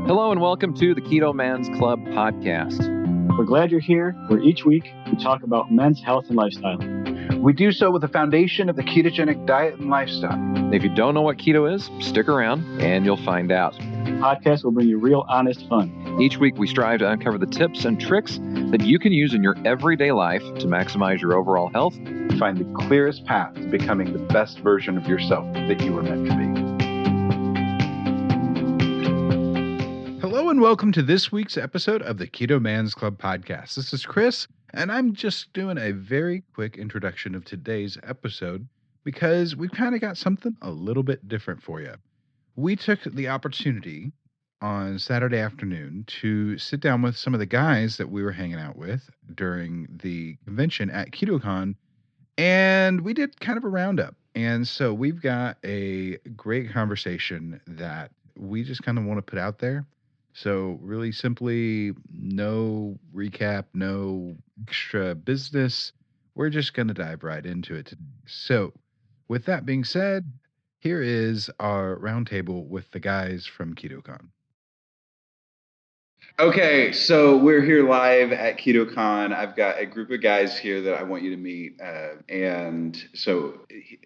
Hello and welcome to the Keto Man's Club podcast. We're glad you're here, where each week we talk about men's health and lifestyle. We do so with the foundation of the ketogenic diet and lifestyle. If you don't know what keto is, stick around and you'll find out. The podcast will bring you real, honest fun. Each week we strive to uncover the tips and tricks that you can use in your everyday life to maximize your overall health. Find the clearest path to becoming the best version of yourself that you were meant to be. Hello and welcome to this week's episode of the Keto Man's Club podcast. This is Chris, and I'm just doing a very quick introduction of today's episode because we've kind of got something a little bit different for you. We took the opportunity on Saturday afternoon to sit down with some of the guys that we were hanging out with during the convention at KetoCon, and we did kind of a roundup. And so we've got a great conversation that we just kind of want to put out there. So really simply, no recap, no extra business. We're just going to dive right into it today. So with that being said, here is our roundtable with the guys from KetoCon. Okay, so we're here live at KetoCon. I've got a group of guys here that I want you to meet. And so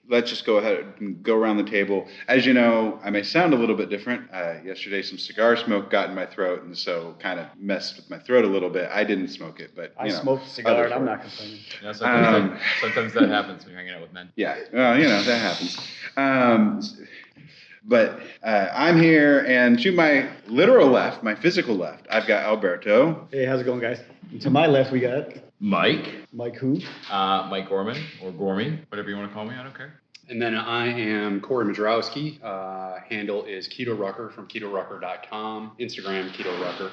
let's just go ahead and go around the table. As you know, I may sound a little bit different. Yesterday, some cigar smoke got in my throat, and so kind of messed with my throat a little bit. I didn't smoke it, but I smoked a cigar, and I'm not complaining. Yeah, sometimes that happens when you're hanging out with men. Yeah, well, that happens. But I'm here, and to my literal left, my physical left, I've got Alberto. Hey, how's it going, guys? And to my left, we got Mike. Mike who? Mike Gorman, or Gormy, whatever you want to call me, I don't care. And then I am Corey Madrowski. Handle is Keto Rucker from KetoRucker.com. Instagram, Keto Rucker.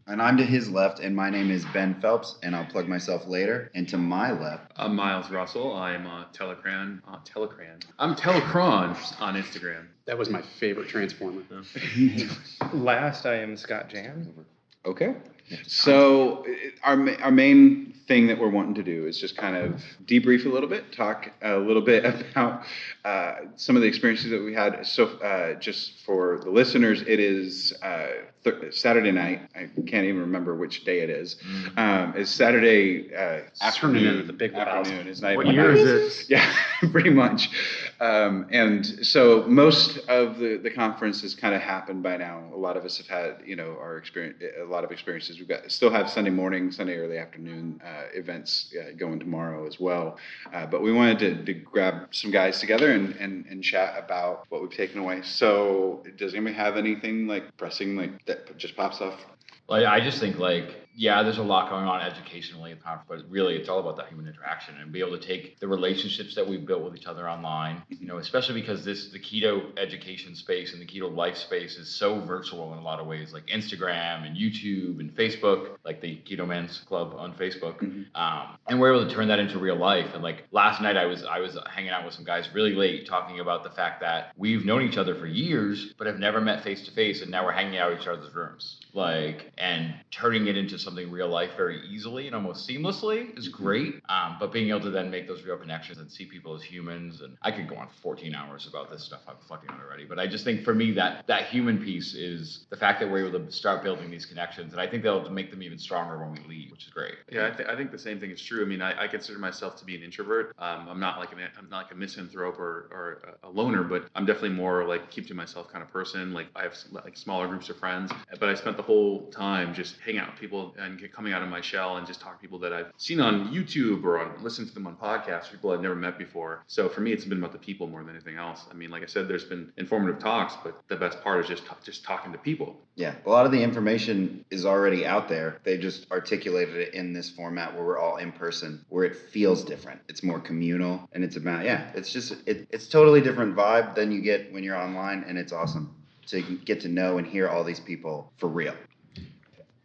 And I'm to his left, and my name is Ben Phelps, and I'll plug myself later. And to my left, I'm Miles Russell. I'm Telecran. I'm Telecron on Instagram. That was my favorite Transformer. Last, I am Scott Jan. Okay. So our main thing that we're wanting to do is just kind of debrief a little bit, talk a little bit about some of the experiences that we had. So just for the listeners, it is Saturday night. I can't even remember which day it is. It's Saturday afternoon. The big afternoon. It's not what even year is it? Yeah, pretty much. And so most of the conference has kind of happened by now. A lot of us have had, our experience, a lot of experiences. Still have Sunday morning, Sunday early afternoon events going tomorrow as well. But we wanted to grab some guys together and chat about what we've taken away. So does anybody have anything pressing that just pops off? Well, I just think there's a lot going on educationally, but really it's all about that human interaction and be able to take the relationships that we've built with each other online, especially because the keto education space and the keto life space is so virtual in a lot of ways, like Instagram and YouTube and Facebook, like the Keto Man's Club on Facebook. Mm-hmm. And we're able to turn that into real life. And last night I was hanging out with some guys really late talking about the fact that we've known each other for years, but have never met face to face. And now we're hanging out in each other's rooms, and turning it into something real life very easily and almost seamlessly is great. But being able to then make those real connections and see people as humans, and I could go on 14 hours about this stuff I'm fucking on already, but I just think for me that human piece is the fact that we're able to start building these connections, and I think that'll make them even stronger when we leave, which is great. Yeah, I think the same thing is true. I mean, I consider myself to be an introvert. I'm not like a misanthrope or a loner, but I'm definitely more keep to myself kind of person. I have smaller groups of friends, but I spent the whole time just hanging out with people and coming out of my shell and just talking to people that I've seen on YouTube or listened to them on podcasts, people I've never met before. So for me, it's been about the people more than anything else. I mean, like I said, there's been informative talks, but the best part is just talking to people. Yeah, a lot of the information is already out there. They just articulated it in this format where we're all in person, where it feels different. It's more communal, and it's about, it's totally different vibe than you get when you're online, and it's awesome to get to know and hear all these people for real.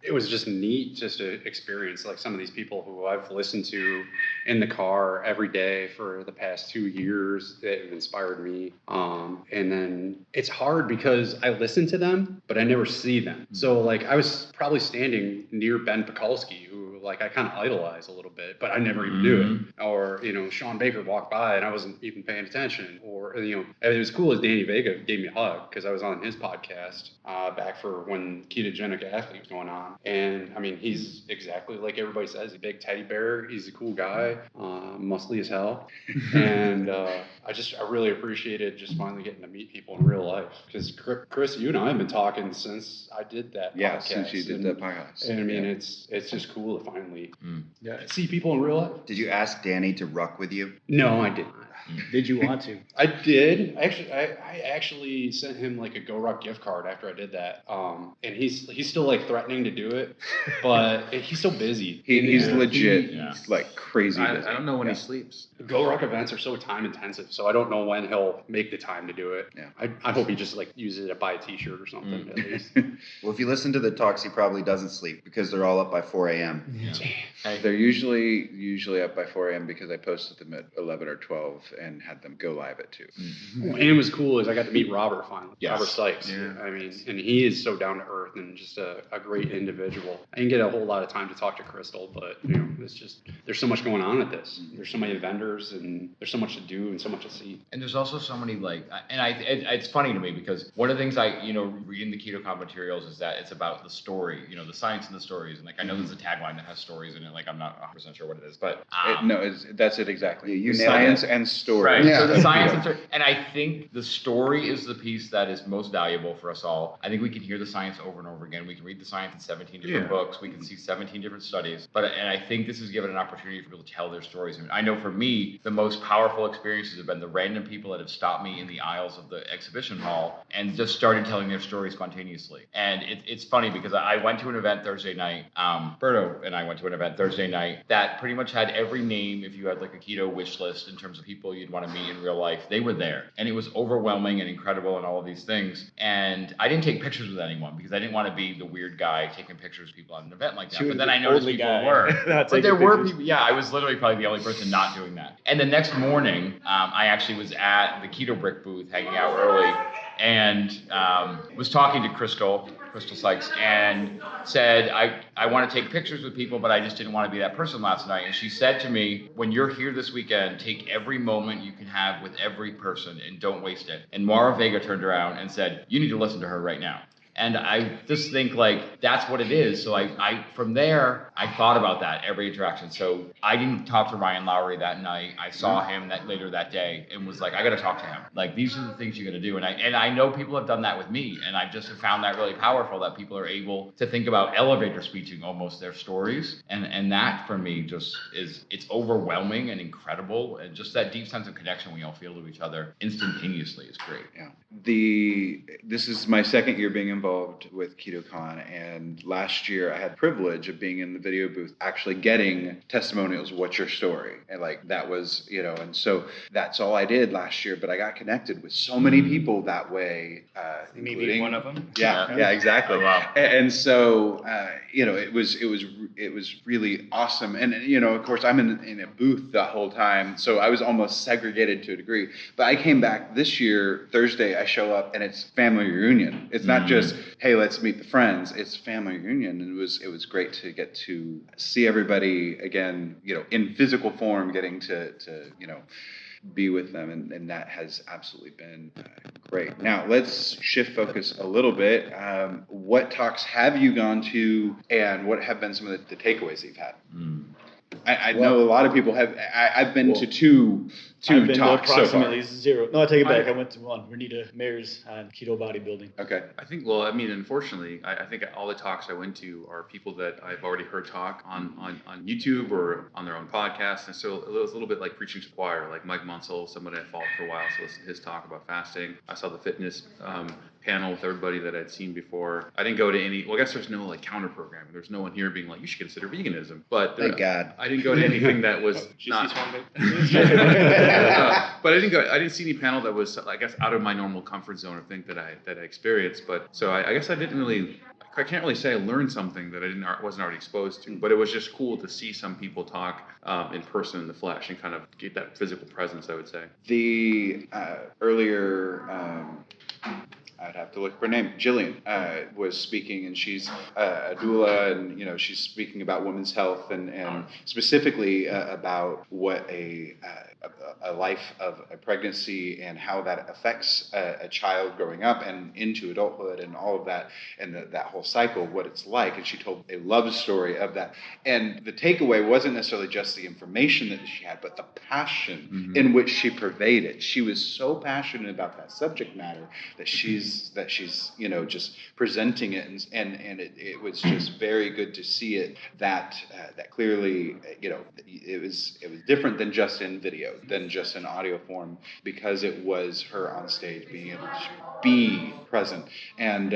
It was just neat just to experience some of these people who I've listened to in the car every day for the past 2 years that have inspired me. And then it's hard because I listen to them, but I never see them. So I was probably standing near Ben Pekulski, who like I kind of idolize a little bit, but I never even knew it. Or, Sean Baker walked by and I wasn't even paying attention. Or, it was cool as Danny Vega gave me a hug because I was on his podcast back for when Ketogenic Athlete was going on. And I mean, he's exactly like everybody says. He's a big teddy bear. He's a cool guy, muscly as hell. And I really appreciated just finally getting to meet people in real life. Because Chris, you and I have been talking since I did that podcast. Since you did that podcast. And I mean, it's just cool to finally see people in real life. Did you ask Danny to ruck with you? No, I didn't. Did you want to? I did. I actually sent him like a Go Ruck gift card after I did that. And he's still like threatening to do it, but he's so busy. He's legit, like crazy busy. I don't know when he sleeps. Go Ruck events are so time intensive, so I don't know when he'll make the time to do it. Yeah. I hope he just like uses it to buy a T-shirt or something at least. Well, if you listen to the talks, he probably doesn't sleep because they're all up by 4 a.m. Yeah. They're usually up by 4 a.m. because I posted them at 11 or 12 and had them go live at 2. And it was cool is I got to meet Robert finally. Yes. Robert Sykes. Yeah. I mean, and he is so down to earth and just a great individual. I didn't get a whole lot of time to talk to Crystal, but it's just there's so much going on at this. There's so many vendors and there's so much to do and so much to see. And there's also so many it's funny to me because one of the things I reading the KetoCon materials is that it's about the story, the science and the stories. And like I know there's a tagline that has stories in it. Like I'm not 100% sure what it is, but that's it exactly. You science and story. Right. Yeah. So the science and story, and I think the story is the piece that is most valuable for us all. I think we can hear the science over and over again. We can read the science in 17 different books. We can see 17 different studies. And I think this has given an opportunity for people to tell their stories. I know for me, the most powerful experiences have been the random people that have stopped me in the aisles of the exhibition hall and just started telling their story spontaneously. And it's funny because I went to an event Thursday night. Berto and I went to an event Thursday night that pretty much had every name. If you had like a keto wish list in terms of people you'd want to meet in real life, they were there. And it was overwhelming and incredible and all of these things. And I didn't take pictures with anyone because I didn't want to be the weird guy taking pictures of people at an event like that. But then I noticed people were. But there were people. Yeah, I was literally probably the only person not doing that. And the next morning, I actually was at the Keto Brick booth hanging out early and was talking to Crystal Sykes, and said, I want to take pictures with people, but I just didn't want to be that person last night. And she said to me, when you're here this weekend, take every moment you can have with every person and don't waste it. And Mara Vega turned around and said, you need to listen to her right now. And I just think like that's what it is. So I from there, I thought about that every interaction. So I didn't talk to Ryan Lowry that night. I saw him later that day and was like, I got to talk to him. Like these are the things you're going to do. And I know people have done that with me. And I just have found that really powerful that people are able to think about elevator speeching almost their stories. And that for me just it's overwhelming and incredible. And just that deep sense of connection we all feel to each other instantaneously is great. Yeah. This is my second year being involved with KetoCon, and last year I had the privilege of being in the video booth actually getting testimonials. What's your story? And like that was, and so that's all I did last year, but I got connected with so many people that way, maybe one of them. Yeah, exactly. Oh, wow. And so it was really awesome. And of course I'm in a booth the whole time, so I was almost segregated to a degree. But I came back this year Thursday, I show up and it's family reunion. It's not just, hey, let's meet the friends. It's family reunion, and it was great to get to see everybody again, in physical form, getting to be with them, and that has absolutely been great. Now let's shift focus a little bit. What talks have you gone to, and what have been some of the takeaways that you've had? I know a lot of people have. I've been to two I've been talks to approximately so far. 0. No, I take it back. I went to one. Renita Mayer's on keto bodybuilding. Okay. I think, unfortunately, I think all the talks I went to are people that I've already heard talk on YouTube or on their own podcast. And so it was a little bit like preaching to the choir, like Mike Munsell, someone I followed for a while, so listened to his talk about fasting. I saw the fitness panel with everybody that I'd seen before. I didn't go to any, I guess there's no like counter programming. There's no one here being like, you should consider veganism. But thank God. I didn't go to anything that was not. But I didn't see any panel that was, I guess, out of my normal comfort zone or thing that I experienced. But so I guess I can't really say I learned something that I wasn't already exposed to. But it was just cool to see some people talk in person, in the flesh, and kind of get that physical presence, I would say. The earlier, I'd have to look up her name, Jillian, was speaking, and she's a doula, and she's speaking about women's health and specifically about what a life of a pregnancy and how that affects a child growing up and into adulthood and all of that, and that whole cycle, what it's like. And she told a love story of that. And the takeaway wasn't necessarily just the information that she had, but the passion in which she pervaded it. She was so passionate about that subject matter that she's just presenting it, and it was just very good to see it that clearly it was different than just in video, than just in audio form, because it was her on stage being able to be present. And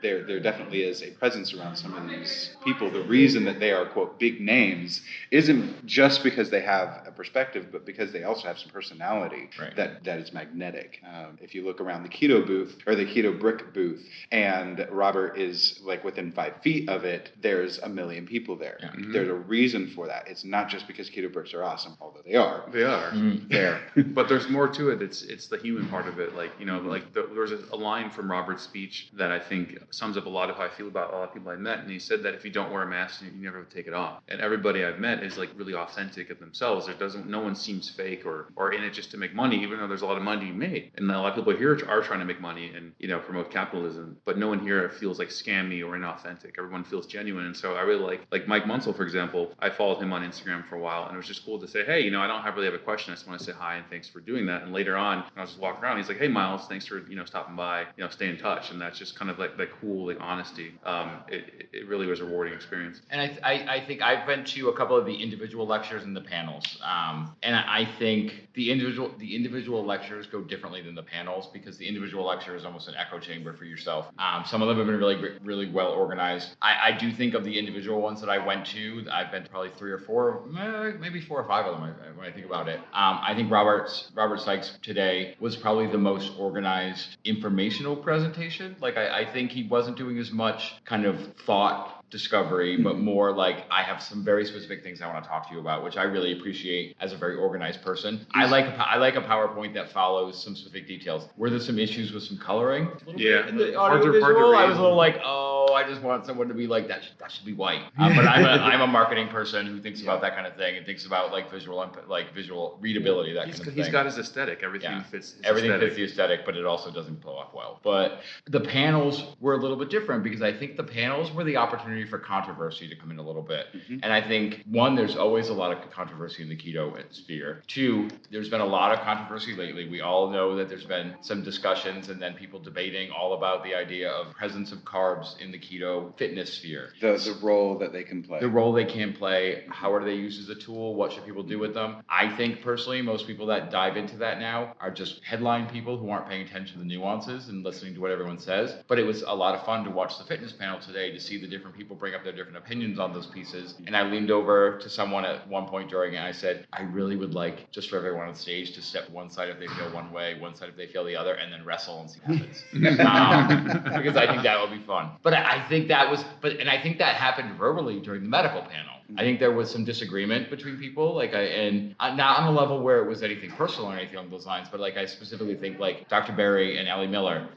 there definitely is a presence around some of these people. The reason that they are, quote, big names isn't just because they have a perspective, but because they also have some personality that is magnetic. If you look around the keto booth or the keto brick booth, and Robert is like within 5 feet of it, there's a million people there. Yeah. There's a reason for that. It's not just because keto bricks are awesome, although they are. They are. There. But there's more to it. It's the human part of it. There's a line from Robert's speech that I think sums up a lot of how I feel about a lot of people I've met. And he said that if you don't wear a mask, you never take it off. And everybody I've met is like really authentic of themselves. No one seems fake or in it just to make money, even though there's a lot of money made. And a lot of people here are trying to make money and promote capitalism. But no one here feels like scammy or inauthentic. Everyone feels genuine. And so I really like Mike Munsell, for example. I followed him on Instagram for a while, and it was just cool to say, hey, I don't really have a question. I just want to say hi and thanks for doing that. And later on, I was just walking around. He's like, hey, Miles, thanks for stopping by. Stay in touch. And that's just kind of like that cool honesty. It really was a rewarding experience. And I think I've been to a couple of the individual lectures and the panels. And I think the individual lectures go differently than the panels, because the individual lecture is almost an echo chamber for yourself. Some of them have been really well organized. I do think of the individual ones that I went to, I've been to probably 3 or 4, maybe 4 or 5 of them when I think about it. I think Robert Sykes today was probably the most organized informational presentation. I think he wasn't doing as much kind of thought discovery, but more like, I have some very specific things I want to talk to you about, which I really appreciate as a very organized person. I like a PowerPoint that follows some specific details. Were there some issues with some coloring? Yeah. In the audiovisual, I was a little like, I just want someone to be like, that should be white. But I'm a marketing person who thinks about that kind of thing and thinks about visual readability, that kind of thing. He's got his aesthetic. Everything fits his Everything aesthetic. fits the aesthetic, but it also doesn't pull off well. But the panels were a little bit different, because I think the panels were the opportunity for controversy to come in a little bit. And I think, 1, there's always a lot of controversy in the keto sphere. 2, there's been a lot of controversy lately. We all know that there's been some discussions and then people debating all about the idea of presence of carbs in the keto fitness sphere. The role that they can play. The role they can play. How are they used as a tool? What should people do with them? I think personally, most people that dive into that now are just headline people who aren't paying attention to the nuances and listening to what everyone says. But it was a lot of fun to watch the fitness panel today, to see the different people bring up their different opinions on those pieces. And I leaned over to someone at one point during it, and I said, I really would like just for everyone on stage to step one side if they feel one way, one side if they feel the other, and then wrestle and see what happens. Because I think that would be fun. But I think that happened verbally during the medical panel. I think there was some disagreement between people, not on a level where it was anything personal or anything along those lines, but I specifically think Dr. Berry and Allie Miller.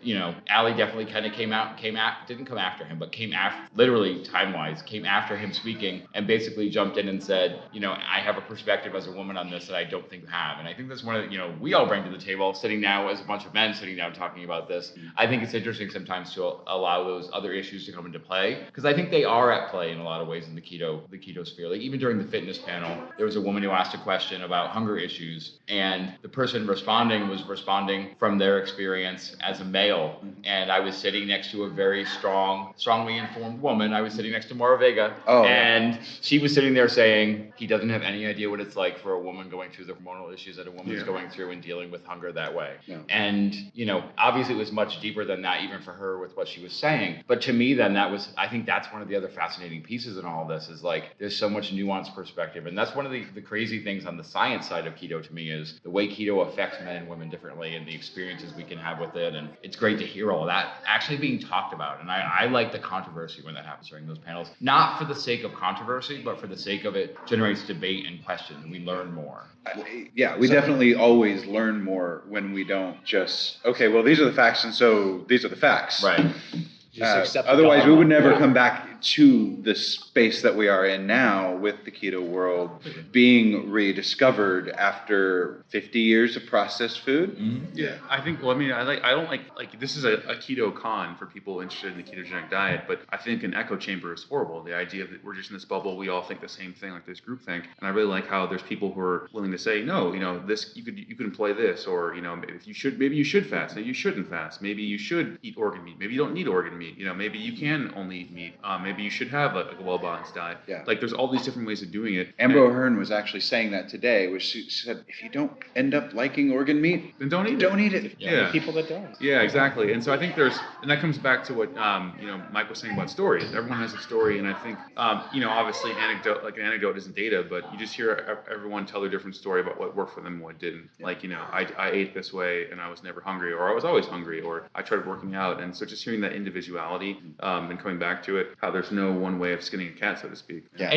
Allie definitely kind of didn't come after him, but came after, literally time-wise, came after him speaking and basically jumped in and said, I have a perspective as a woman on this that I don't think you have. And I think that's one of the, we all bring to the table, sitting now as a bunch of men sitting down talking about this. I think it's interesting sometimes to allow those other issues to come into play, because I think they are at play in a lot of ways in the keto sphere. Even during the fitness panel, there was a woman who asked a question about hunger issues, and the person responding was responding from their experience as a male. And I was sitting next to a very strongly informed woman. I was sitting next to Maura Vega, and she was sitting there saying, he doesn't have any idea what it's like for a woman going through the hormonal issues that a woman is going through and dealing with hunger that way. Yeah. And, obviously it was much deeper than that, even for her with what she was saying. But to me, then I think that's one of the other fascinating pieces in all of this is there's there's so much nuanced perspective. And that's one of the crazy things on the science side of keto to me is the way keto affects men and women differently and the experiences we can have with it. And it's great to hear all of that actually being talked about. And I like the controversy when that happens during those panels, not for the sake of controversy, but for the sake of it generates debate and question, and we learn more. Yeah, we definitely always learn more when we don't just, okay, well, these are the facts, and so these are the facts. Right. Otherwise, we would never come back to the space that we are in now with the keto world being rediscovered after 50 years of processed food. Mm-hmm. Yeah, I think. Well, I mean, I don't like this is a KetoCon for people interested in the ketogenic diet, but I think an echo chamber is horrible. The idea that we're just in this bubble, we all think the same thing, like this group think, and I really like how there's people who are willing to say, no, this you could employ this, or maybe you should fast, maybe you shouldn't fast, maybe you should eat organ meat, maybe you don't need organ meat, maybe you can only eat meat, maybe you should have a well-balanced diet. Yeah. Like there's all these different ways of doing it. Amber O'Hearn was actually saying that today, where she said, if you don't end up liking organ meat, then don't eat it. Don't eat it. Yeah. People that don't. Yeah, exactly. And so I think and that comes back to what Mike was saying about stories. Everyone has a story, and I think obviously an anecdote isn't data, but you just hear everyone tell their different story about what worked for them and what didn't. Yeah. Like I ate this way and I was never hungry, or I was always hungry, or I tried working out, and so just hearing that individuality and coming back to it, how there's no one way of skinning a cat, so to speak. Yeah.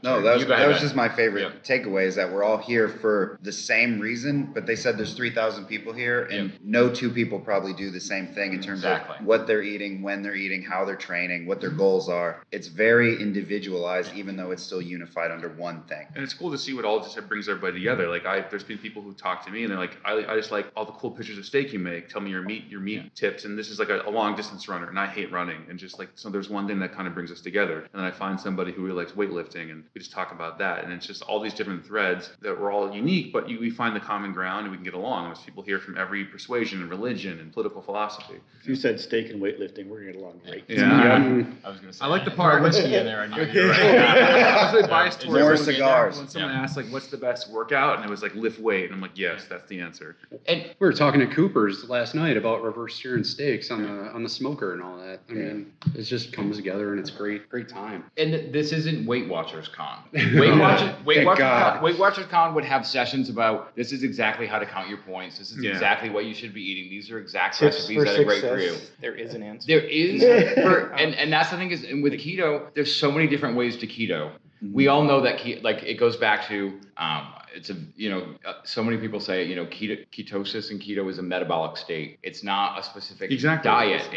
That was just my favorite takeaway, is that we're all here for the same reason, but they said there's 3,000 people here, and no two people probably do the same thing in terms of what they're eating, when they're eating, how they're training, what their goals are. It's very individualized, even though it's still unified under one thing. And it's cool to see what all just brings everybody together. Like there's been people who talk to me and they're like, I just like all the cool pictures of steak you make. Tell me your meat tips. And this is like a long distance runner, and I hate running. And just like, so there's one thing that kind of brings us together. And then I find somebody who really likes weightlifting, and we just talk about that. And it's just all these different threads that we're all unique, but we find the common ground and we can get along. There's people here from every persuasion and religion and political philosophy. If you said steak and weightlifting, we're going to get along great. Yeah. I was going to say, I like the part whiskey in there. I know you're right. I was really biased towards more cigars. When someone asked like, "What's the best workout?" and it was like lift weight, and I'm like, "Yes, that's the answer." And we were talking to Cooper's last night about reverse searing steaks on the smoker and all that. I mean, it just comes together and it's great time. And this isn't Weight Watchers Con. Weight Watchers Con would have sessions about this is exactly how to count your points. This is exactly what you should be eating. These are exact recipes that are great for you. There is an answer. There is, and that's the thing is, and with keto, there's so many different ways to keto. Mm-hmm. We all know that it goes back to so many people say ketosis and keto is a metabolic state. It's not a specific diet.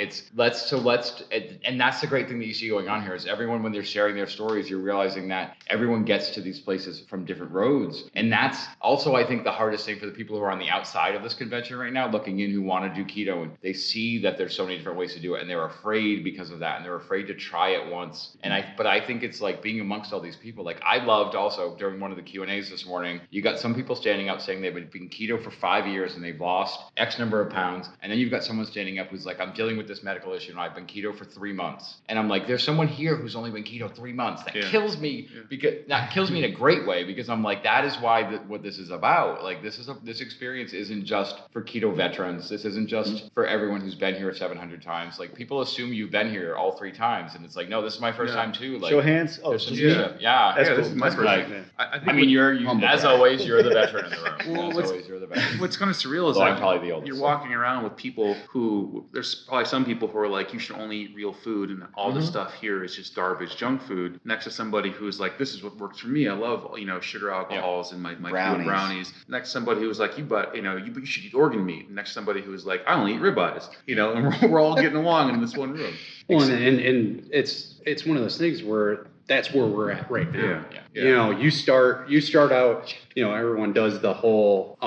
And that's the great thing that you see going on here is everyone, when they're sharing their stories, you're realizing that everyone gets to these places from different roads. And that's also, I think, the hardest thing for the people who are on the outside of this convention right now, looking in, who want to do keto, and they see that there's so many different ways to do it, and they're afraid because of that, and they're afraid to try it once. But I think it's like being amongst all these people. Like I loved also during one of the Q&As this morning, you got some people standing up saying they've been keto for 5 years and they've lost X number of pounds. And then you've got someone standing up who's like, I'm dealing with this medical issue and I've been keto for 3 months. And I'm like, there's someone here who's only been keto 3 months. That kills me, because that kills me in a great way, because I'm like, that is why what this is about. Like this experience isn't just for keto veterans. This isn't just for everyone who's been here 700 times. Like people assume you've been here all 3 times, and it's like, no, this is my first time too. Like, show hands. Oh, this is my first time. I mean, you're as always, you're the veteran in the room. You're the veteran. What's kind of surreal is I'm probably the oldest. You're walking around with people who, there's probably some people who are like, you should only eat real food, and all this stuff here is just garbage, junk food. Next to somebody who's like, this is what works for me. I love sugar alcohols and my brownies. Next to somebody who's like, you should eat organ meat. Next to somebody who's like, I only eat ribeyes. And we're all getting along in this one room. Well, and it's one of those things where that's where we're at right now. Yeah. You start out, everyone does the whole,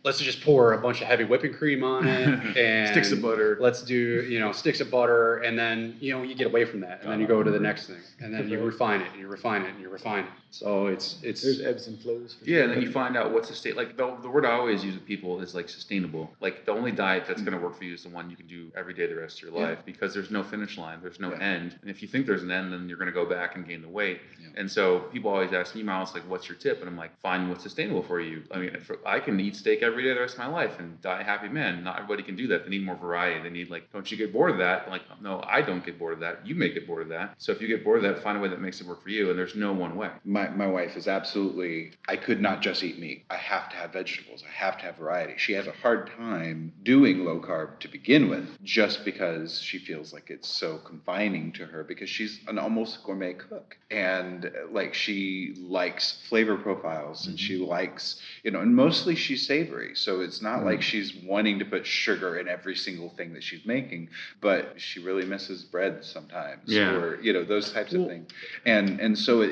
let's just pour a bunch of heavy whipping cream on it and sticks of butter. Let's do, sticks of butter. And then, you get away from that, and then you go to the next thing, and then you refine it and you refine it and you refine it. So it's there's ebbs and flows. And then you find out what's the state. Like the word I always use with people is like sustainable. Like the only diet that's going to work for you is the one you can do every day the rest of your life, because there's no finish line, there's no end. And if you think there's an end, then you're going to go back and gain the weight. And so people always ask me, Miles, like, what's your tip? And I'm like, find what's sustainable for you. I mean, I can eat steak every every day the rest of my life and die a happy man. Not everybody can do that. They need more variety. They need like, don't you get bored of that? Like, no, I don't get bored of that. You may get bored of that. So if you get bored of that, find a way that makes it work for you. And there's no one way. My wife is absolutely, I could not just eat meat. I have to have vegetables. I have to have variety. She has a hard time doing low carb to begin with, just because she feels like it's so confining to her, because she's an almost gourmet cook. And like, she likes flavor profiles and she likes, and mostly she's savory. So it's not like she's wanting to put sugar in every single thing that she's making, but she really misses bread sometimes, or, those types of things. And so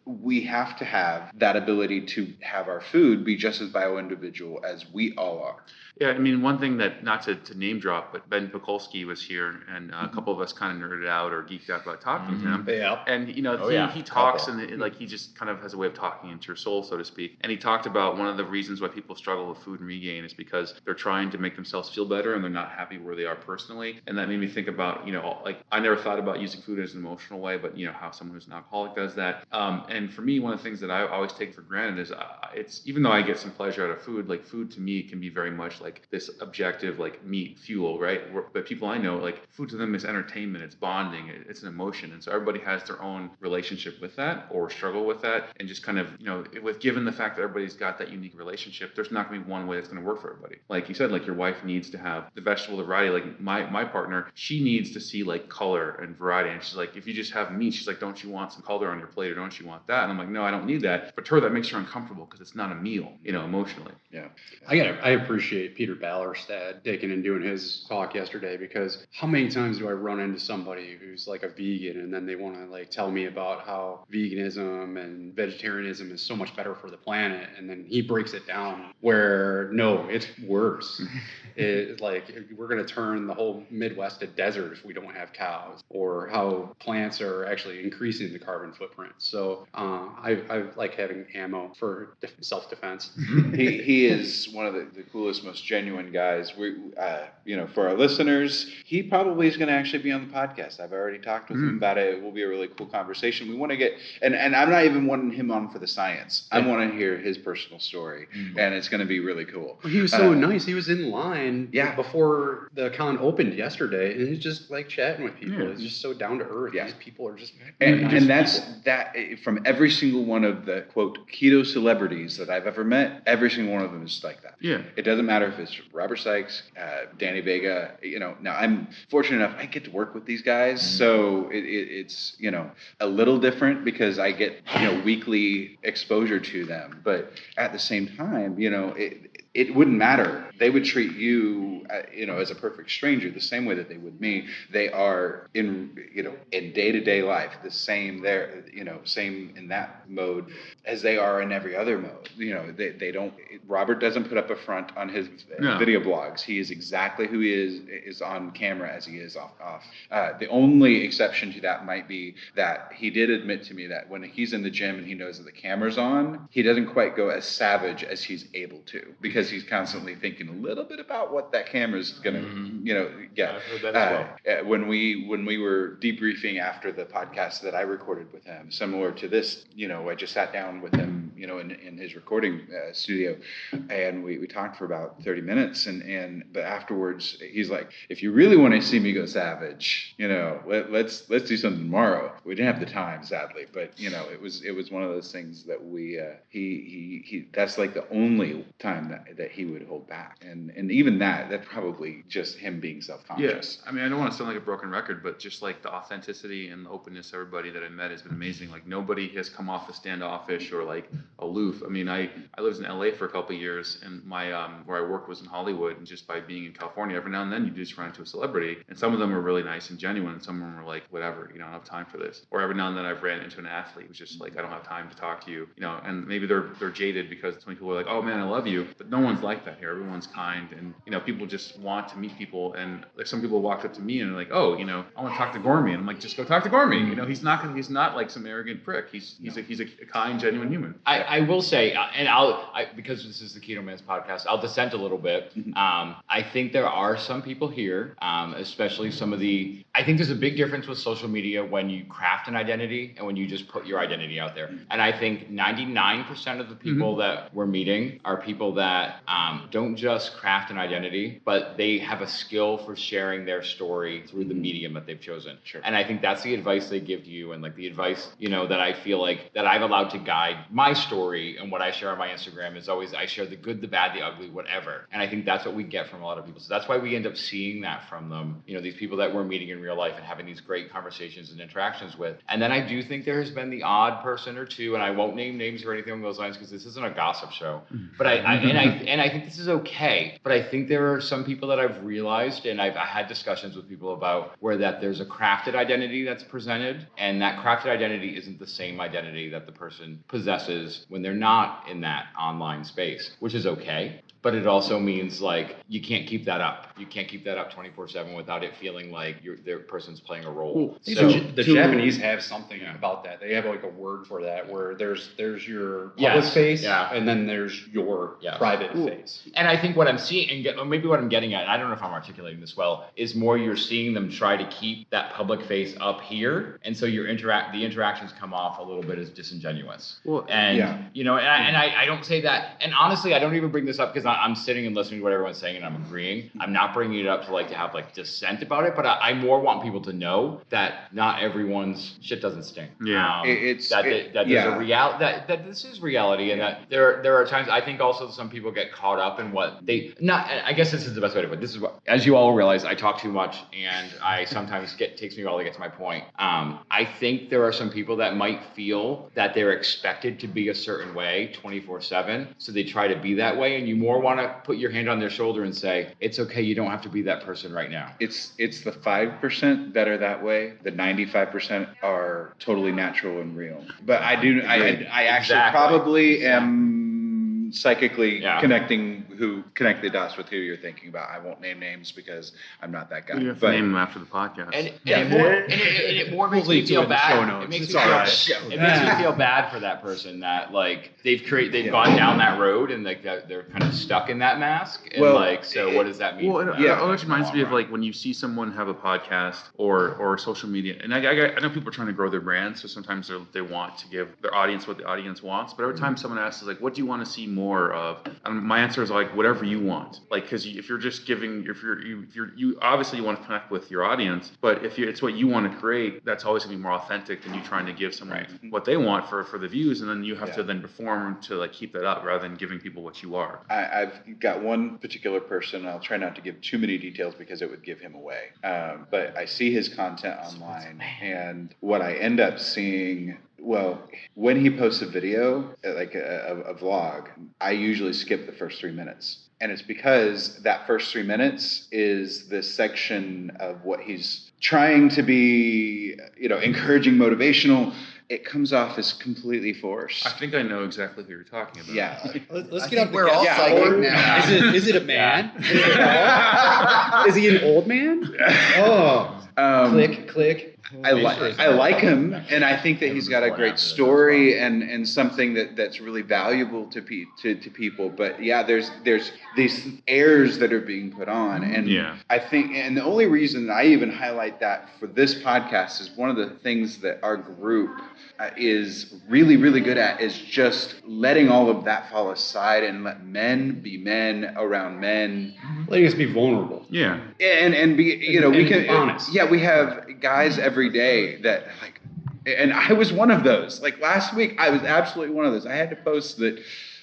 we have to have that ability to have our food be just as bio-individual as we all are. Yeah, I mean, one thing that, not to name drop, but Ben Pekulski was here, and a couple of us kind of nerded out or geeked out about talking to him. Yeah. And, he talks, and like, he just kind of has a way of talking into your soul, so to speak. And he talked about one of the reasons why people struggle with food and regain is because they're trying to make themselves feel better and they're not happy where they are personally. And that made me think about, like, I never thought about using food as an emotional way, but, how someone who's an alcoholic does that. And for me, one of the things that I always take for granted is it's, even though I get some pleasure out of food, like, food to me can be very much like this objective, like, meat fuel, right? But people I know, like, food to them is entertainment, it's bonding, it's an emotion. And so everybody has their own relationship with that or struggle with that. And just kind of, with given the fact that everybody's got that unique relationship, there's not going to be one way that's going to work for everybody. Like you said, like, your wife needs to have the vegetable, the variety. Like my partner, she needs to see like color and variety. And she's like, if you just have meat, she's like, don't you want some color on your plate, or don't you want that? And I'm like, no, I don't need that. But to her, that makes her uncomfortable because it's not a meal, emotionally. Yeah. I appreciate Peter Ballerstad taking and doing his talk yesterday, because how many times do I run into somebody who's like a vegan and then they want to like tell me about how veganism and vegetarianism is so much better for the planet, and then he breaks it down where no, it's worse. It's like, we're going to turn the whole Midwest to desert if we don't have cows, or how plants are actually increasing the carbon footprint. So I like having ammo for self-defense. He is one of the coolest, most genuine guys. We, for our listeners, he probably is going to actually be on the podcast. I've already talked with him about it. It will be a really cool conversation. We want to get, and I'm not even wanting him on for the science. I want to hear his personal story, and it's going to be really cool. He was so nice. He was in line before the con opened yesterday, and he's just like chatting with people. He's just so down to earth. These people are just and that's people. That from every single one of the quote keto celebrities that I've ever met, every single one of them is like that. Yeah. It doesn't matter if it's Robert Sykes, Danny Vega. Now I'm fortunate enough I get to work with these guys, so it's a little different because I get weekly exposure to them. But at the same time, it wouldn't matter. They would treat you, as a perfect stranger, the same way that they would me. They are in day-to-day life the same there, same in that mode as they are in every other mode. They don't. Robert doesn't put up a front on his video blogs. He is exactly who he is on camera as he is off. The only exception to that might be that he did admit to me that when he's in the gym and he knows that the camera's on, he doesn't quite go as savage as he's able to, because he's constantly thinking a little bit about what that camera's gonna, get. I've heard that as well. When we were debriefing after the podcast that I recorded with him, similar to this, I just sat down with him, in his recording studio, and we talked for about 30 minutes, but afterwards he's like, if you really want to see me go savage, let's do something tomorrow. We didn't have the time, sadly, but it was one of those things that we he that's like the only time that he would hold back, and even that's probably just him being self-conscious. Yes, I mean, I don't want to sound like a broken record, but just like the authenticity and the openness of everybody that I met has been amazing. Like, nobody has come off as standoffish or like aloof. I mean, I lived in LA for a couple of years, and my where I worked was in Hollywood, and just by being in California, every now and then you just run into a celebrity, and some of them are really nice and genuine, and some of them are like, whatever, I don't have time for this. Or every now and then I've ran into an athlete who's just like, I don't have time to talk to you, and maybe they're jaded because so many people are like, oh man, I love you, but no one's like that here. Everyone's kind, and people just want to meet people, and like some people walked up to me and are like, oh, I want to talk to Gormy, and I'm like, just go talk to Gormy. He's not like some arrogant prick. He's a kind, genuine human. I I will say, and because this is the Keto Man's podcast, I'll dissent a little bit. I think there are some people here, especially I think there's a big difference with social media when you craft an identity and when you just put your identity out there. And I think 99% of the people that we're meeting are people that don't just craft an identity, but they have a skill for sharing their story through the medium that they've chosen. Sure. And I think that's the advice they give to you, and like the advice, that I feel like that I've allowed to guide my story. And what I share on my Instagram is always, I share the good, the bad, the ugly, whatever. And I think that's what we get from a lot of people. So that's why we end up seeing that from them, these people that we're meeting in real life and having these great conversations and interactions with. And then I do think there has been the odd person or two, and I won't name names or anything along those lines because this isn't a gossip show. But I think this is okay. But I think there are some people that I've realized, and I had discussions with people about where that there's a crafted identity that's presented, and that crafted identity isn't the same identity that the person possesses when they're not in that online space, which is okay. But it also means like you can't keep that up. You can't keep that up 24/7 without it feeling like their person's playing a role. So the Japanese have something about that. They have like a word for that where there's your public face and then there's your private face. And I think what I'm seeing, and maybe what I'm getting at, I don't know if I'm articulating this well, is more you're seeing them try to keep that public face up here, and so the interactions come off a little bit as disingenuous. I don't say that, and honestly, I don't even bring this up because I'm sitting and listening to what everyone's saying and I'm agreeing. I'm not bringing it up to have dissent about it, but I more want people to know that not everyone's shit doesn't stink. Yeah, there's a reality that this is reality, and that there are times I think also some people get caught up in what they not. I guess this is the best way to put it. This is what, as you all realize, I talk too much, and I sometimes takes me a while to get to my point. I think there are some people that might feel that they're expected to be a certain way 24/7, so they try to be that way, and you more want to put your hand on their shoulder and say, it's okay, you don't have to be that person right now. It's the 5% that are that way. The 95% are totally natural and real. But I actually probably am psychically connect the dots with who you're thinking about. I won't name names because I'm not that guy. You have to name them after the podcast. And it more makes me feel bad. It makes me feel bad for that person that they've gone down that road and they're kind of stuck in that mask. And what does that mean? Well, it always reminds me of when you see someone have a podcast or social media, and I know people are trying to grow their brand, so sometimes they want to give their audience what the audience wants. But every time someone asks us what do you want to see more of, my answer is whatever you want. Because if you're just giving, you obviously want to connect with your audience, but if it's what you want to create, that's always going to be more authentic than you trying to give someone what they want for the views, and then you have to then perform to keep that up rather than giving people what you are. I've got one particular person. I'll try not to give too many details because it would give him away. But I see his content online, and what I end up seeing. Well, when he posts a video, like a vlog, I usually skip the first 3 minutes. And it's because that first 3 minutes is the section of what he's trying to be, encouraging, motivational. It comes off as completely forced. I think I know exactly who you're talking about. Yeah. Let's get up. We're all psychic now. Is it a man? Is he an old man? Click. I like him, and I think that he's got a great story and something that's really valuable to people. But there's these airs that are being put on, and I think, and the only reason I even highlight that for this podcast is one of the things that our group is really, really good at is just letting all of that fall aside and let men be men around men. Letting us be vulnerable. Yeah. And be, we can be honest. Yeah, we have guys every day that and I was one of those. Last week, I was absolutely one of those. I had to post that,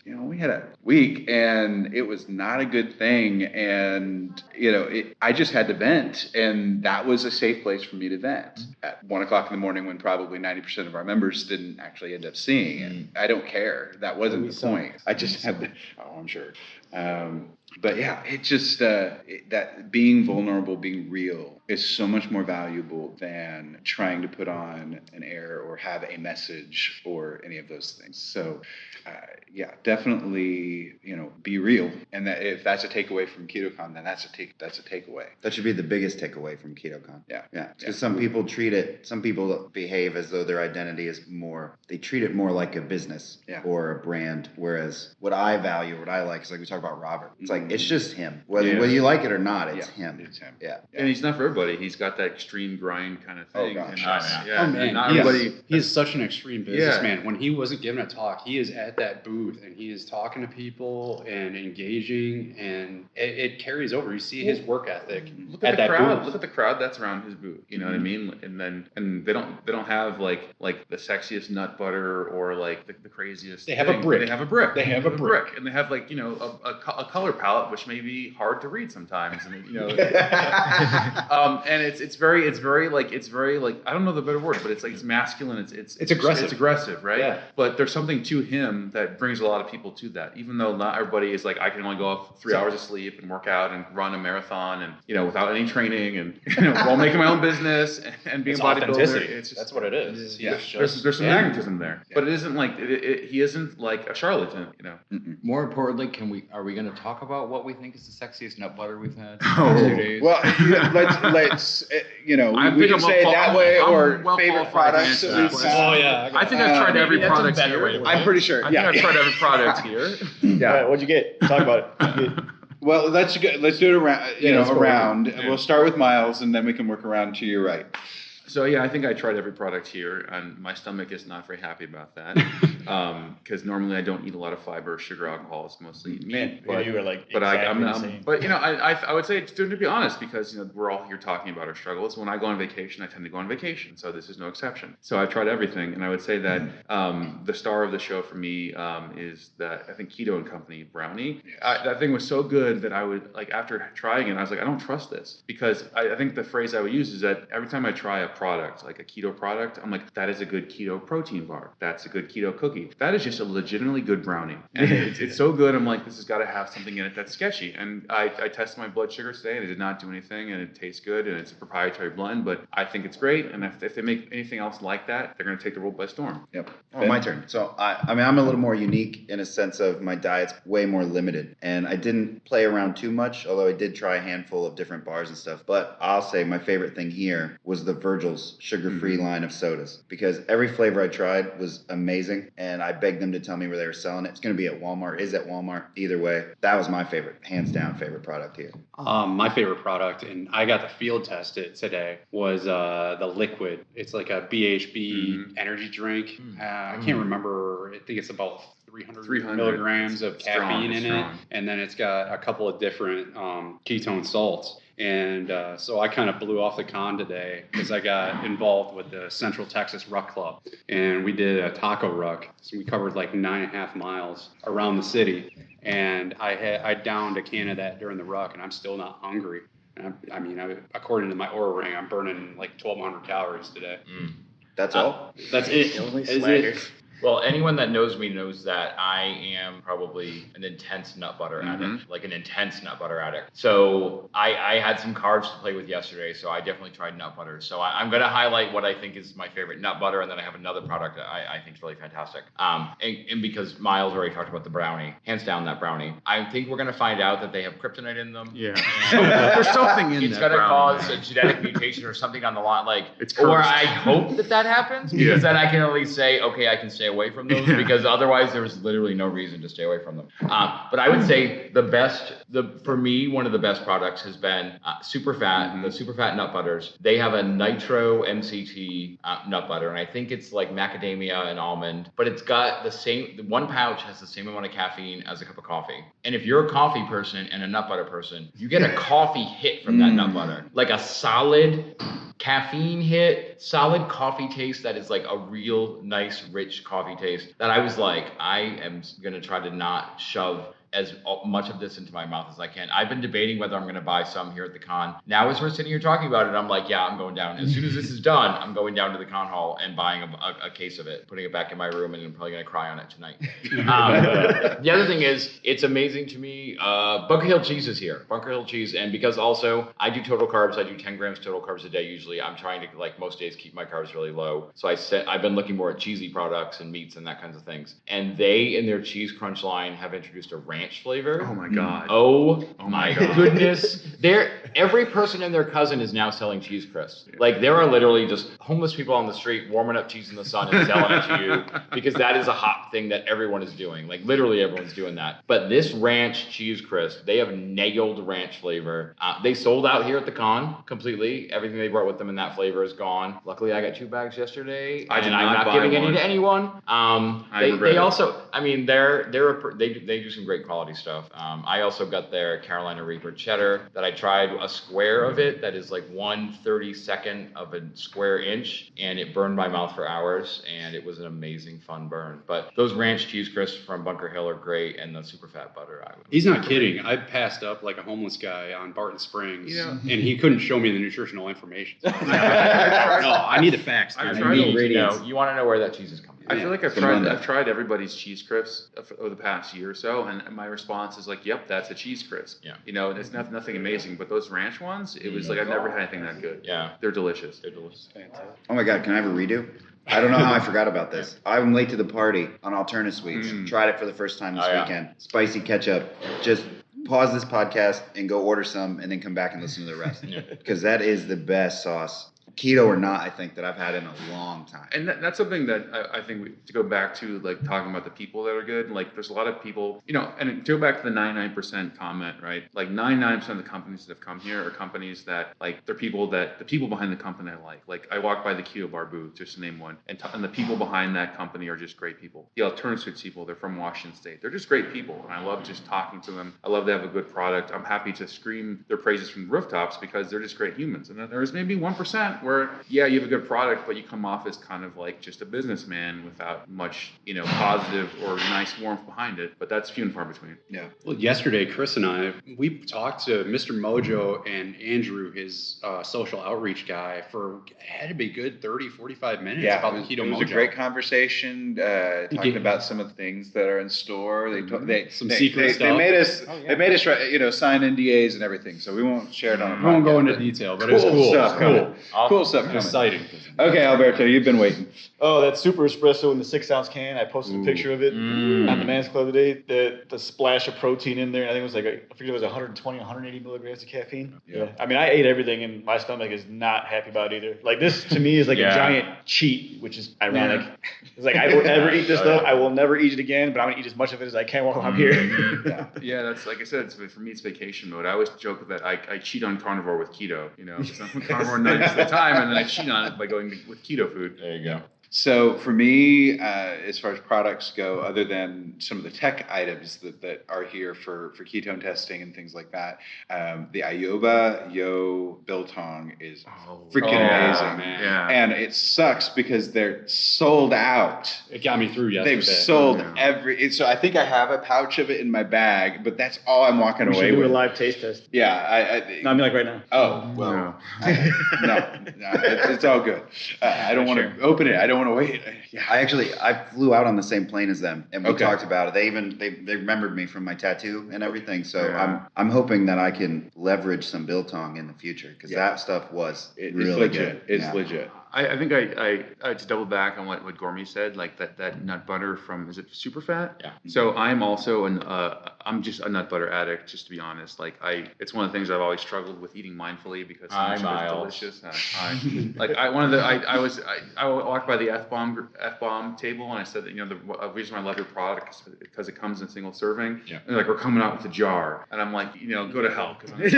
we had a week and it was not a good thing. And, I just had to vent. And that was a safe place for me to vent at 1 o'clock in the morning when probably 90% of our members didn't actually end up seeing it. I don't care. That wasn't the point. I just had to, I'm sure. But yeah, it just that being vulnerable, being real is so much more valuable than trying to put on an air or have a message or any of those things. So yeah, definitely, be real. And that if that's a takeaway from KetoCon, then that's a takeaway. That should be the biggest takeaway from KetoCon. Yeah. Because some people behave as though their identity is they treat it more like a business or a brand. Whereas what I value, what I like is like we talk about Robert. It's like, it's just him. Whether you like it or not, it's him. It's him. Yeah. And he's not for everybody. He's got that extreme grind kind of thing. Oh, gosh. Man, not everybody. He is such an extreme businessman. When he wasn't giving a talk, he is at that booth and he is talking to people and engaging, and it carries over. You see his work ethic at that crowd. booth. Look at the crowd that's around his booth. You know what I mean? And they don't have like the sexiest nut butter or like the craziest. They have a brick. They have a brick. They have a brick, and they have like a color palette which may be hard to read sometimes. And and it's very like I don't know the better word, but it's like it's masculine. It's aggressive. It's aggressive, right? Yeah. But there's something to him that brings a lot of people to that. Even though not everybody is like, I can only go off 3 hours of sleep and work out and run a marathon and without any training and while making my own business and being a bodybuilder. It's just, that's what it is. Yeah. There's some magnetism there, but it isn't like he isn't like a charlatan. More importantly, are we going to talk about what we think is the sexiest nut butter we've had? Oh, 2 days? well, let's we can say it that way, or favorite products that we've had. Oh yeah. I think I've tried every that's a product better way here. to put I'm pretty sure. I think I've tried every product here. Yeah. All right, what'd you get? Talk about it. Well, let's do it around. let's go around. Yeah. We'll start with Miles, and then we can work around to your right. So yeah, I think I tried every product here, and my stomach is not very happy about that. Because normally I don't eat a lot of fiber, sugar, alcohol. It's mostly meat. You were like, But exactly the I'm same. but I would say, to be honest, because we're all here talking about our struggles. When I go on vacation, I tend to go on vacation, so this is no exception. So I tried everything, and I would say that the star of the show for me is that I think Keto and Company brownie. That thing was so good that I would after trying it, I was like, I don't trust this, because I think the phrase I would use is that every time I try a product, like a keto product, I'm like, that is a good keto protein bar. That's a good keto cookie. That is just a legitimately good brownie. And it's so good, I'm like, this has got to have something in it that's sketchy. And I tested my blood sugar today, and it did not do anything, and it tastes good, and it's a proprietary blend, but I think it's great. And if they make anything else like that, they're going to take the world by storm. Yep. Oh, my turn. So I'm a little more unique in a sense of my diet's way more limited, and I didn't play around too much, although I did try a handful of different bars and stuff. But I'll say my favorite thing here was the Virgil's sugar-free line of sodas, because every flavor I tried was amazing, and I begged them to tell me where they were selling it. It's going to be at Walmart. Is at Walmart. Either way, that was my favorite, hands down favorite product here. My favorite product, and I got to field test it today, was the liquid. It's like a BHB energy drink. I can't remember. I think it's about 300 milligrams of caffeine in it, and then it's got a couple of different ketone salts. And so I kind of blew off the con today because I got involved with the Central Texas Ruck Club, and we did a taco ruck. So we covered like 9.5 miles around the city, and I downed a can of that during the ruck, and I'm still not hungry. And according to my Oura Ring, I'm burning like 1,200 calories today. That's all? That's it. Only Is slackers. it? Well, anyone that knows me knows that I am probably an intense nut butter addict, like an intense nut butter addict. So I had some carbs to play with yesterday, so I definitely tried nut butter. So I'm going to highlight what I think is my favorite nut butter, and then I have another product that I think is really fantastic. And because Miles already talked about the brownie, hands down that brownie, I think we're going to find out that they have kryptonite in them. Yeah. There's something in it's that going to brownie. cause a genetic mutation or something on the line. It's or cursed. I hope that happens, because then I can at least say, okay, I can stay away from those, because otherwise there was literally no reason to stay away from them. But I would say for me, one of the best products has been Superfat, the Superfat nut butters. They have a nitro MCT nut butter, and I think it's like macadamia and almond, but it's got one pouch has the same amount of caffeine as a cup of coffee. And if you're a coffee person and a nut butter person, you get a coffee hit from that nut butter, like a solid caffeine hit, solid coffee taste that is like a real nice, rich coffee taste that I was like, I am going to try to not shove as much of this into my mouth as I can. I've been debating whether I'm going to buy some here at the con. Now, as we're sitting here talking about it, I'm like, yeah, I'm going down. As soon as this is done, I'm going down to the con hall and buying a case of it, putting it back in my room, and I'm probably going to cry on it tonight. The other thing is, it's amazing to me. Bunker Hill cheese is here. Bunker Hill cheese, and because also I do total carbs, I do 10 grams total carbs a day usually. I'm trying to, like most days, keep my carbs really low. So I've been looking more at cheesy products and meats and that kinds of things. And they, in their cheese crunch line, have introduced a ranch flavor. Oh my god. Oh my goodness. Every person and their cousin is now selling cheese crisps. Like there are literally just homeless people on the street warming up cheese in the sun and selling it to you because that is a hot thing that everyone is doing. Like literally everyone's doing that. But this ranch cheese crisp, they have nailed ranch flavor. They sold out here at the con completely. Everything they brought with them in that flavor is gone. Luckily, I got 2 bags yesterday, I'm not giving any to anyone. They also, I mean, they do some great quality stuff. I also got their Carolina Reaper cheddar that I tried a square of it that is like 1/32 of a square inch, and it burned my mouth for hours, and it was an amazing fun burn. But those ranch cheese crisps from Bunker Hill are great, and the super fat butter. He's not kidding. I passed up like a homeless guy on Barton Springs, and he couldn't show me the nutritional information. No, I need the facts. You want to know where that cheese is coming from. I feel like I've tried everybody's cheese crisps over the past year or so, and my response is like, "Yep, that's a cheese crisp." Yeah. It's nothing amazing, but those ranch ones, it was like I've never had anything that good. Yeah, they're delicious. Oh my God, can I have a redo? I don't know how I forgot about this. I'm late to the party on Alterna Sweets. Tried it for the first time this weekend. Spicy ketchup. Just pause this podcast and go order some, and then come back and listen to the rest. Because that is the best sauce, keto or not, I think, that I've had in a long time. And that's something that I think to go back to, like talking about the people that are good. Like there's a lot of people, and to go back to the 99% comment, right? Like 99% of the companies that have come here are companies that, like, the people behind the company I like. Like I walk by the Keto Bar booth, just to name one, and the people behind that company are just great people. The Alterna Sweets people, they're from Washington State. They're just great people, and I love just talking to them. I love to have a good product. I'm happy to scream their praises from the rooftops because they're just great humans. And then there's maybe 1% where, yeah, you have a good product, but you come off as kind of like just a businessman without much, positive or nice warmth behind it. But that's few and far between. Yeah. Well, yesterday, Chris and I, we talked to Mr. Mojo and Andrew, his social outreach guy, for it had to be good 30, 45 minutes about the Keto Mojo. It was a great conversation, talking about some of the things that are in store. Secret stuff. They made us, sign NDAs and everything. So we won't share it on. We won't go into detail, but it was cool. Cool stuff. Exciting. Okay, Alberto, you've been waiting. Oh, that super espresso in the 6-ounce can. I posted a picture of it on the Man's Club today. The splash of protein in there. And I think it was I forget it was 120, 180 milligrams of caffeine. Yeah. I mean, I ate everything, and my stomach is not happy about it either. Like this to me is like a giant cheat, which is ironic. Yeah. It's like I will never eat this stuff. I will never eat it again, but I'm gonna eat as much of it as I can while I'm here. Yeah, that's like I said. For me, it's vacation mode. I always joke that I cheat on carnivore with keto. Because I'm carnivore 90% of the time, and then I cheat on it by going with keto food. There you go. So for me, as far as products go, other than some of the tech items that are here for ketone testing and things like that, the Ioba Yo Biltong is freaking amazing. Man. Yeah. And it sucks because they're sold out. It got me through yesterday. They've sold so I think I have a pouch of it in my bag, but that's all I'm walking away with. We should do a live taste test. Yeah. I mean like right now. Oh, well. No, it's all good. I don't want to open it. I don't want to wait. I flew out on the same plane as them, and we talked about it. They remembered me from my tattoo and everything. So I'm hoping that I can leverage some biltong in the future, because that stuff was really good. It's legit. I think I to double back on what Gourmet said, like that nut butter from, is it Superfat? Yeah. So I'm also I'm just a nut butter addict, just to be honest. Like it's one of the things I've always struggled with eating mindfully, because so much of it's delicious. I walked by the F-bomb table, and I said that the reason I love your product is because it comes in single serving. Yeah. And like, we're coming out with a jar, and I'm like, go to hell, because it's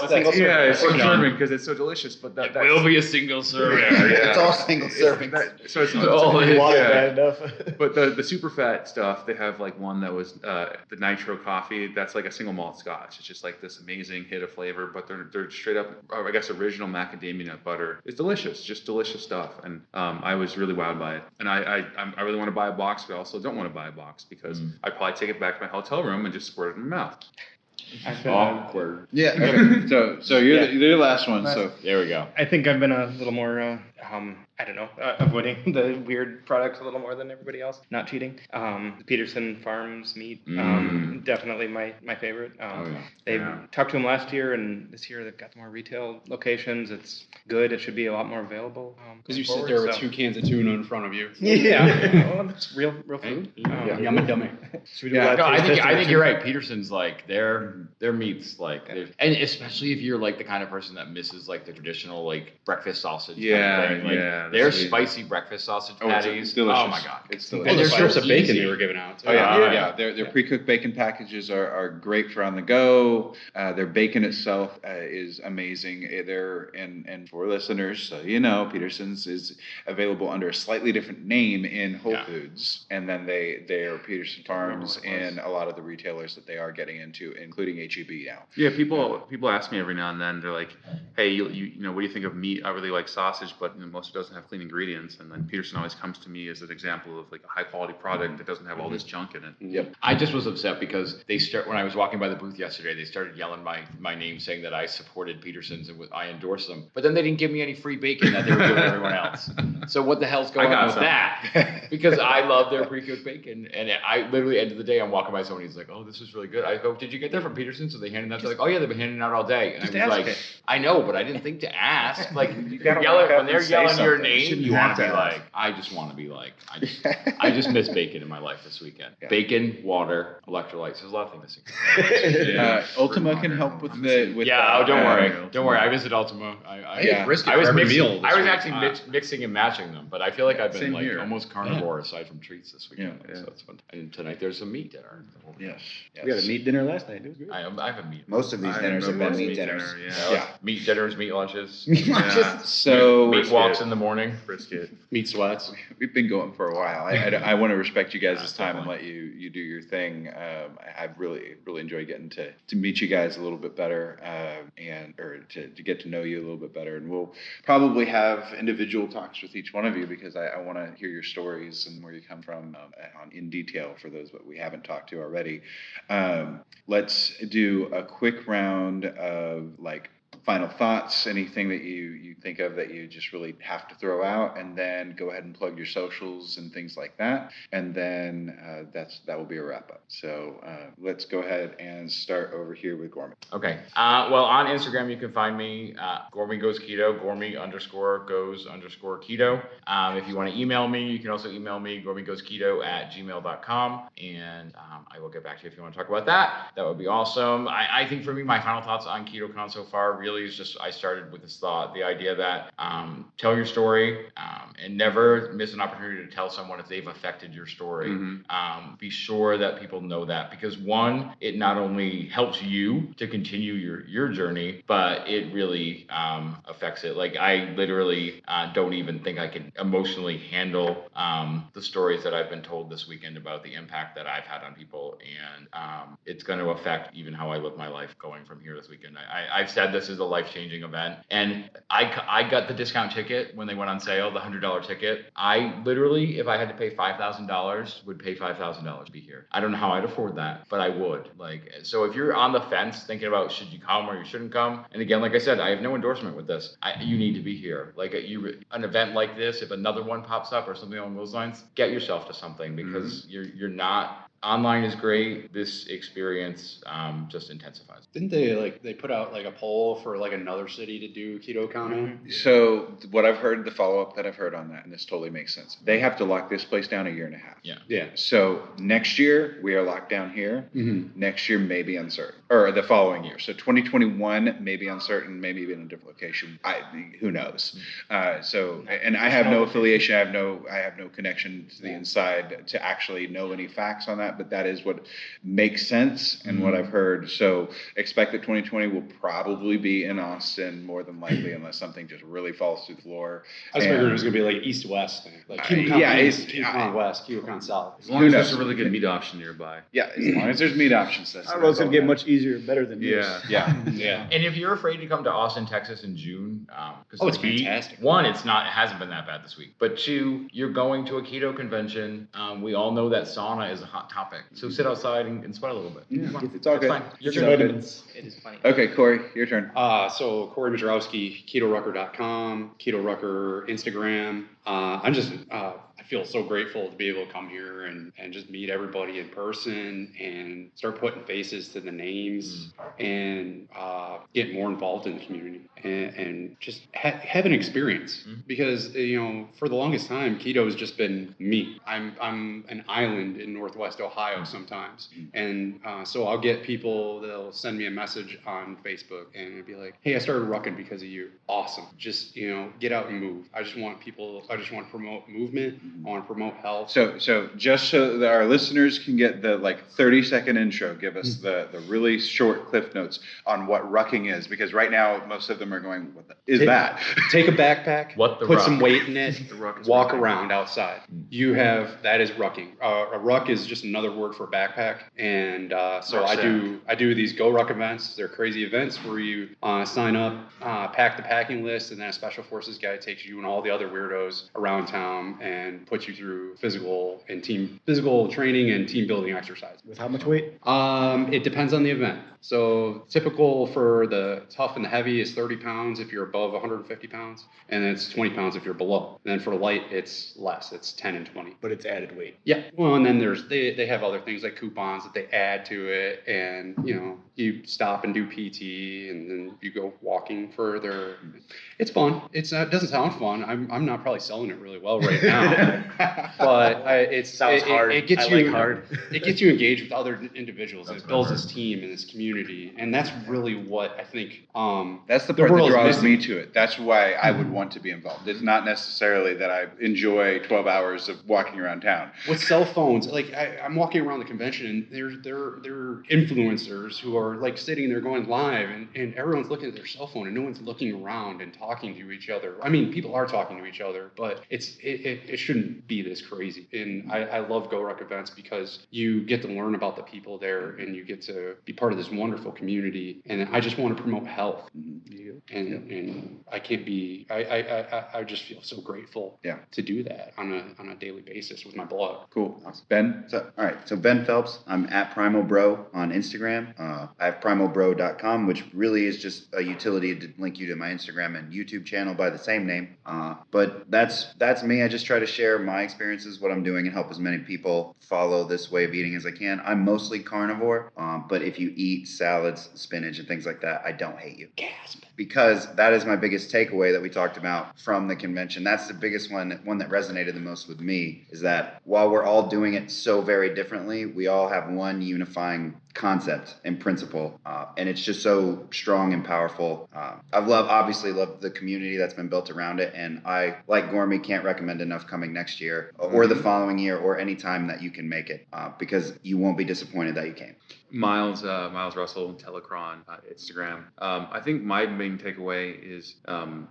single serving because it's so delicious. delicious. But It will be a single serving. It's all single servings. So it's all it is. Water yeah. bad enough. But the super fat stuff, they have like one that was the nitro coffee. That's like a single malt scotch. It's just like this amazing hit of flavor. But they're straight up, I guess, original macadamia nut butter. It's delicious, just delicious stuff. And I was really wowed by it. And I really want to buy a box, but I also don't want to buy a box because I'd probably take it back to my hotel room and just squirt it in my mouth. Awkward. Yeah. Okay. So you're the last one. So There we go. I think I've been a little more, I don't know, avoiding the weird products a little more than everybody else. Not cheating. The Peterson Farms meat, definitely my favorite. They talked to them last year, and this year they've got more retail locations. It's good. It should be a lot more available. Because you sit there with 2 cans of tuna in front of you. Yeah. Well, that's real food. Yummy dummy. Should we do a live No, I taste think testing? you're right. Peterson's like their meats like, and especially if you're like the kind of person that misses like the traditional like breakfast sausage. Yeah, kind of thing. Like, yeah, their sweet. spicy breakfast sausage Oh, it's patties. delicious. Oh my god, It's And delicious. there's they're strips so of bacon easy. they were giving out. Too. Oh yeah, Yeah. Their pre-cooked bacon packages are great for on the go. Their bacon itself is amazing. And for listeners, so you know, Peterson's is available under a slightly different name in Whole Foods, and then they are Peterson Farms in a lot of the retailers that they are getting into, including HEB now. Yeah, people ask me every now and then. They're like, "Hey, you know, what do you think of meat? I really like sausage, but most of it doesn't have clean ingredients." And then Peterson always comes to me as an example of like a high quality product that doesn't have all this junk in it. Yep. I just was upset because when I was walking by the booth yesterday, they started yelling my name, saying that I supported Peterson's and I endorsed them. But then they didn't give me any free bacon that they were giving everyone else. So what the hell's going on with that? Because I love their pre-cooked bacon, and I literally end of the day I'm walking by someone, he's like, "Oh, this is really good." I go, "Did you get that from Peterson's?" So they handed that. They're like, "Oh yeah, they've been handing it out all day." And I was like, "I know, but I didn't think to ask." Like you gotta yell walk it up when they're and say yelling your something. name. You want to be like, I just want to be like, I just miss bacon in my life this weekend. Yeah. Bacon, water, electrolytes. There's a lot of things missing. Ultima can help with the. With Yeah, that. don't worry. Don't worry. I visit Ultima. I Yeah. Brisket I was for every mixing, meal. I was actually mixing and matching them, but I feel like I've been Same like here. almost carnivore aside from treats this weekend. Yeah, yeah. So it's fun. And tonight there's some meat dinner. Yes. We had a meat dinner last night. It was good. I have a meat. Most of these dinners have been meat dinners. Yeah. Meat dinners, meat lunches, Yeah. So meat walks in the morning. Brisket. Meat sweats. we've been going for a while. I want to respect you guys' Yeah, time and let you do your thing. I've really enjoyed getting to meet you guys a little bit better or to get to know you a little bit better. And we'll probably have individual talks with each one of you because I want to hear your stories and where you come from in detail for those that we haven't talked to already. Let's do a quick round of like final thoughts, anything that you think of that you just really have to throw out, and then go ahead and plug your socials and things like that. And then that will be a wrap up. So let's go ahead and start over here with Gorman. Okay. Well, on Instagram, you can find me, Gormy Goes Keto, Gormy_goes_keto. If you want to email me, you can also email me, gormygoesketo@gmail.com. And I will get back to you if you want to talk about that. That would be awesome. I think for me, my final thoughts on KetoCon so far really is just, I started with this thought, the idea that tell your story and never miss an opportunity to tell someone if they've affected your story. Be sure that people know that, because one, it not only helps you to continue your journey, but it really affects it. Like I literally don't even think I can emotionally handle the stories that I've been told this weekend about the impact that I've had on people, and it's going to affect even how I live my life going from here this weekend. I've said this is a life-changing event, and I got the discount ticket when they went on sale, the $100 ticket. I literally, if I had to pay $5,000, would pay $5,000 to be here. I don't know how I'd afford that, but I would. Like, so if you're on the fence thinking about should you come or you shouldn't come, and again, like I said, I have no endorsement with this. You need to be here. Like an event like this, if another one pops up or something along those lines, get yourself to something, because you're not. Online is great. This experience just intensifies. Didn't they put out like a poll for like another city to do KetoCon? So what I've heard, the follow-up that I've heard on that, and this totally makes sense. They have to lock this place down 1.5 years. Yeah. So next year we are locked down here. Next year may be uncertain, or the following year. So 2021 may be uncertain, maybe even a different location. Who knows? And I have no affiliation. I have no connection to the inside to actually know any facts on that. format, but that is what makes sense and what I've heard. So expect that 2020 will probably be in Austin more than likely, unless something just really falls through the floor. I was figuring it was going to be like east-west thing. Like KetoCon East, KetoCon West, KetoCon South. As long as there's a really good meat option nearby. Yeah, as long as there's meat options. I don't know, it's going to get much easier and better than this. Yeah. And if you're afraid to come to Austin, Texas in June, because it's fantastic. One, it hasn't been that bad this week. But two, you're going to a keto convention. We all know that sauna is a hot topic. So sit outside and sweat a little bit. It's all good. Fine. Your vitamins. It is funny. Okay, Corey, your turn. So Corey Majorowski, KetoRucker.com, KetoRucker Instagram. I feel so grateful to be able to come here and just meet everybody in person and start putting faces to the names and get more involved in the community and just have an experience. Because, for the longest time, keto has just been me. I'm an island in Northwest Ohio sometimes. And so I'll get people that'll send me a message on Facebook and it'll be like, hey, I started rucking because of you. Awesome. Just, get out and move. I just want to promote movement. I want to promote health. So just so that our listeners can get the 30-second intro, give us the really short cliff notes on what rucking is, because right now most of them are going, what is that? Take a backpack, put some weight in it, walk rucking. around outside. That is rucking. A ruck is just another word for backpack, and so I do these Go Ruck events. They're crazy events where you sign up, pack the packing list, and then a special forces guy takes you and all the other weirdos around town and puts you through physical training and team building exercises. With how much weight? It depends on the event. So typical for the tough and the heavy is 30 pounds if you're above 150 pounds, and it's 20 pounds if you're below. And then for light, it's less. It's 10 and 20. But it's added weight. Yeah. Well, and then they have other things like coupons that they add to it, and you stop and do PT, and then you go walking further. It's fun. It doesn't sound fun. I'm not probably selling it really well right now, but it sounds hard. It gets you hard. It gets you engaged with other individuals. It builds this team and this community, and that's really what I think. That's the part that draws me to it. That's why I would want to be involved. It's not necessarily that I enjoy 12 hours of walking around town. With cell phones, I'm walking around the convention, and there are influencers who are sitting there going live, and everyone's looking at their cell phone, and no one's looking around and talking to each other. I mean, people are talking to each other, but it shouldn't be this crazy. And I love Go Ruck events because you get to learn about the people there, and you get to be part of this wonderful community. And I just want to promote health. And I can't be. I just feel so grateful to do that on a daily basis with my blog. Cool. Awesome. Ben? All right. So Ben Phelps. I'm at Primal Bro on Instagram. I have primalbro.com, which really is just a utility to link you to my Instagram and YouTube channel by the same name. But that's me. I just try to share my experiences, what I'm doing, and help as many people follow this way of eating as I can. I'm mostly carnivore, but if you eat salads, spinach, and things like that, I don't hate you. Gasp. Because that is my biggest takeaway that we talked about from the convention. That's the biggest one that resonated the most with me, is that while we're all doing it so very differently, we all have one unifying concept and principle, and it's just so strong and powerful. I've obviously loved the community that's been built around it, and I, like Gormy, can't recommend enough coming next year or the following year or any time that you can make it, because you won't be disappointed that you came. Miles Russell, Telecron, Instagram. I think my main takeaway is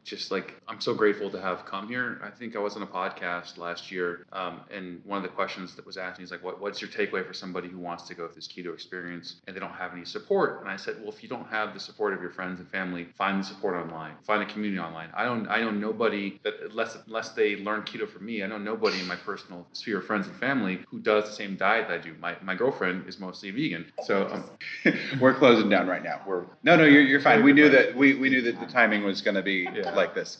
just I'm so grateful to have come here. I think I was on a podcast last year, and one of the questions that was asked me is what's your takeaway for somebody who wants to go through this keto experience and they don't have any support? And I said, well, if you don't have the support of your friends and family, find the support online, find a community online. I know nobody that unless they learn keto from me, I know nobody in my personal sphere of friends and family who does the same diet that I do. My girlfriend is mostly vegan. So we're closing down right now. You're fine. We knew that the timing was going to be like this.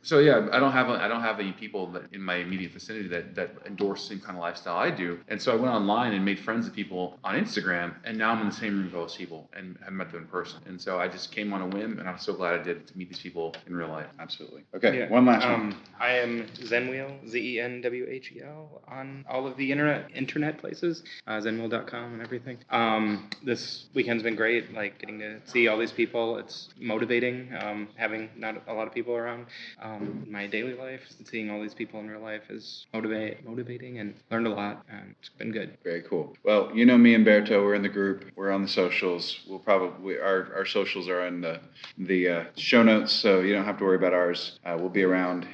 So yeah, I don't have any people that in my immediate vicinity that endorse the same kind of lifestyle I do. And so I went online and made friends with people on Instagram, and now I'm in the same room with those people and have met them in person. And so I just came on a whim, and I'm so glad I did to meet these people in real life. Absolutely. Okay, one last one. I am Zenwheel, Zenwhel, on all of the internet places, Zenwheel.com and everything. This weekend's been great, getting to see all these people. It's motivating, having not a lot of people around. around my daily life. Seeing all these people in real life is motivating, and learned a lot, and it's been good. Very cool. Well, you know me and Berto, we're in the group. We're on the socials. We'll probably our socials are in the show notes, so you don't have to worry about ours. We'll be around.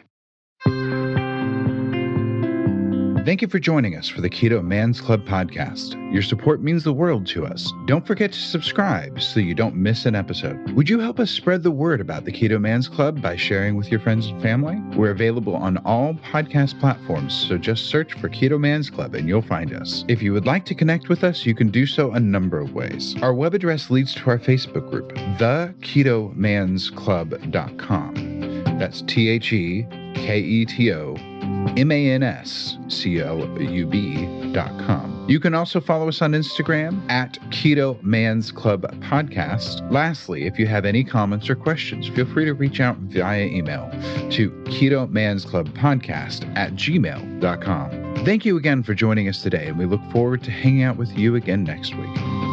Thank you for joining us for the Keto Man's Club podcast. Your support means the world to us. Don't forget to subscribe so you don't miss an episode. Would you help us spread the word about the Keto Man's Club by sharing with your friends and family? We're available on all podcast platforms, so just search for Keto Man's Club and you'll find us. If you would like to connect with us, you can do so a number of ways. Our web address leads to our Facebook group, theketomansclub.com. That's TheKetoMansClub.com. You can also follow us on Instagram at Keto Man's Club Podcast. Lastly, if you have any comments or questions, feel free to reach out via email to KetoMansClubPodcast@gmail.com. Thank you again for joining us today, and we look forward to hanging out with you again next week.